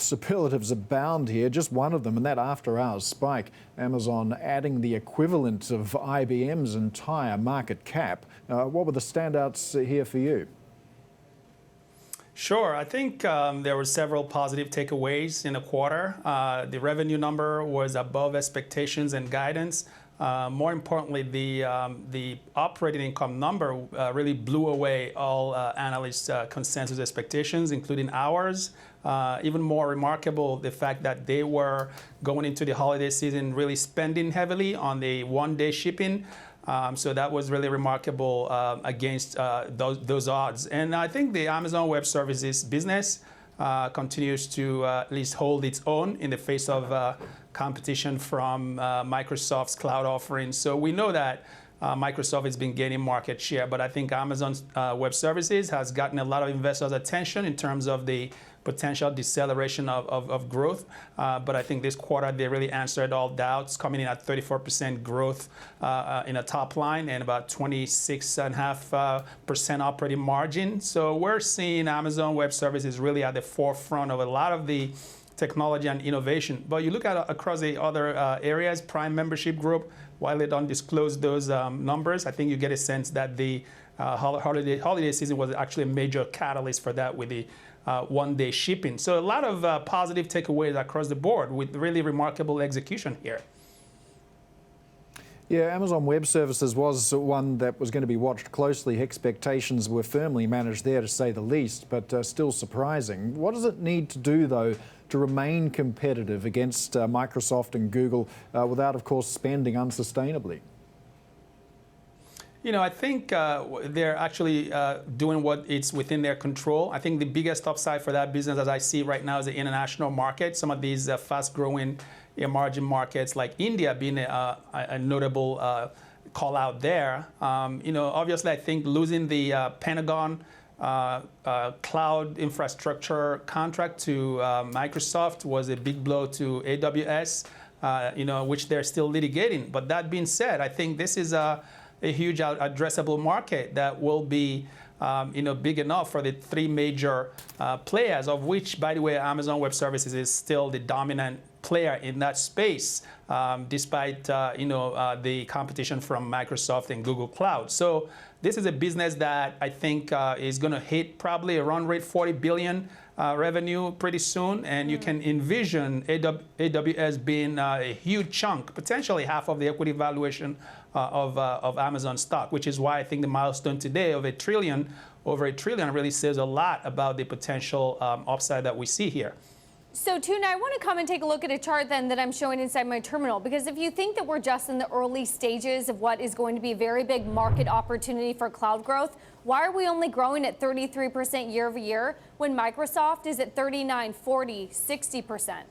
superlatives abound here. Just one of them, and that after-hours spike. Amazon adding the equivalent of IBM's entire market cap. What were the standouts here for you? Sure. I think there were several positive takeaways in the quarter. The revenue number was above expectations and guidance. More importantly, the operating income number really blew away all analysts' consensus expectations, including ours. Even more remarkable, the fact that they were going into the holiday season really spending heavily on the one-day shipping. So that was really remarkable against those odds. And I think the Amazon Web Services business continues to at least hold its own in the face of competition from Microsoft's cloud offerings. So we know that Microsoft has been gaining market share, but I think Amazon's Web Services has gotten a lot of investors' attention in terms of the potential deceleration of growth. But I think this quarter they really answered all doubts, coming in at 34% growth in a top line and about 26.5% operating margin. So we're seeing Amazon Web Services really at the forefront of a lot of the technology and innovation. But you look at across the other areas, Prime membership group, while they don't disclose those numbers, I think you get a sense that the holiday season was actually a major catalyst for that with the one-day shipping. So a lot of positive takeaways across the board with really remarkable execution here. Yeah, Amazon Web Services was one that was going to be watched closely. Expectations were firmly managed there, to say the least, but still surprising. What does it need to do, though, to remain competitive against Microsoft and Google without, of course, spending unsustainably? You know, I think they're actually doing what it's within their control. I think the biggest upside for that business, as I see right now, is the international market. Some of these fast-growing emerging markets, like India, being a notable call out there. You know, obviously, I think losing the Pentagon cloud infrastructure contract to Microsoft was a big blow to AWS, you know, which they're still litigating. But that being said, I think this is a huge addressable market that will be you know, big enough for the three major players, of which, by the way, Amazon Web Services is still the dominant player in that space, despite you know, the competition from Microsoft and Google Cloud. So this is a business that I think is going to hit probably a run rate 40 billion revenue pretty soon, and you can envision AWS being a huge chunk, potentially half of the equity valuation of Amazon stock, which is why I think the milestone today of $1 trillion, over $1 trillion, really says a lot about the potential upside that we see here. So, Tuna, I want to come and take a look at a chart then that I'm showing inside my terminal, because if you think that we're just in the early stages of what is going to be a very big market opportunity for cloud growth, why are we only growing at 33% year over year when Microsoft is at 39, 40, 60%?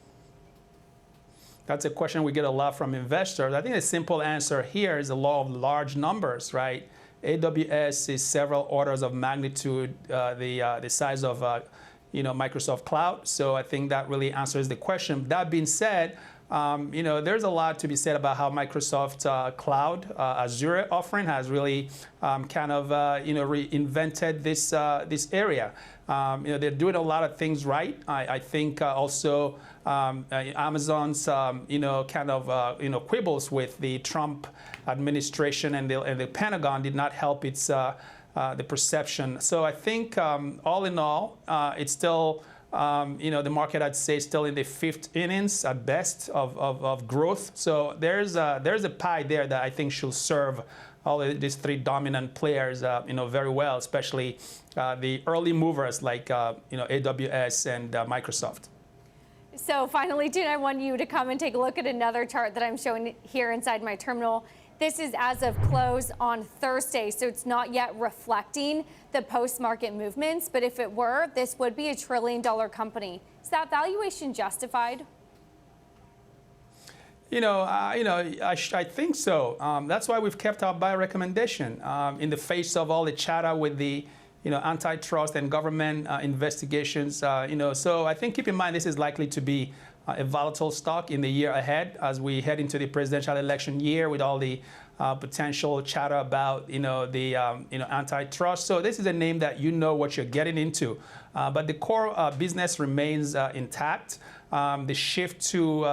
That's a question we get a lot from investors. I think the simple answer here is the law of large numbers, right? AWS is several orders of magnitude the size of you know, Microsoft Cloud. So I think that really answers the question. That being said, you know, there's a lot to be said about how Microsoft Cloud Azure offering has really kind of you know, reinvented this area. You know, they're doing a lot of things right. I think also Amazon's you know, kind of you know, quibbles with the Trump administration and the Pentagon did not help its the perception. So I think all in all, it's still, you know, the market, I'd say, still in the fifth innings at best of growth. So there's a pie there that I think should serve all of these three dominant players, you know, very well, especially the early movers like, you know, AWS and Microsoft. So finally, Tuna, I want you to come and take a look at another chart that I'm showing here inside my terminal. This is as of close on Thursday, so it's not yet reflecting the post-market movements. But if it were, this would be $1 trillion company. Is that valuation justified? You know, I think so. That's why we've kept our buy recommendation in the face of all the chatter with the, you know, antitrust and government investigations. You know, so I think keep in mind this is likely to be a volatile stock in the year ahead as we head into the presidential election year with all the potential chatter about, you know, the you know, antitrust. So this is a name that you know what you're getting into. But the core business remains intact. The shift to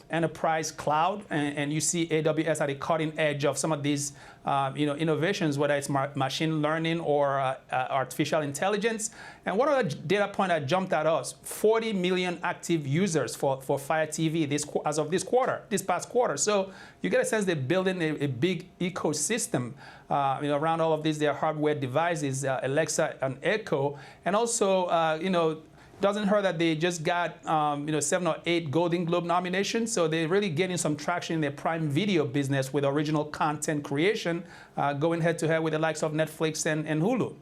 enterprise cloud, and you see AWS at the cutting edge of some of these innovations, whether it's machine learning or artificial intelligence. And one other data point that jumped at us: 40 million active users for Fire TV as of this past quarter. So you get a sense they're building a big ecosystem around all of these, their hardware devices, Alexa and Echo, and also doesn't hurt that they just got 7 or 8 Golden Globe nominations, so they're really getting some traction in their Prime Video business with original content creation, going head to head with the likes of Netflix and Hulu.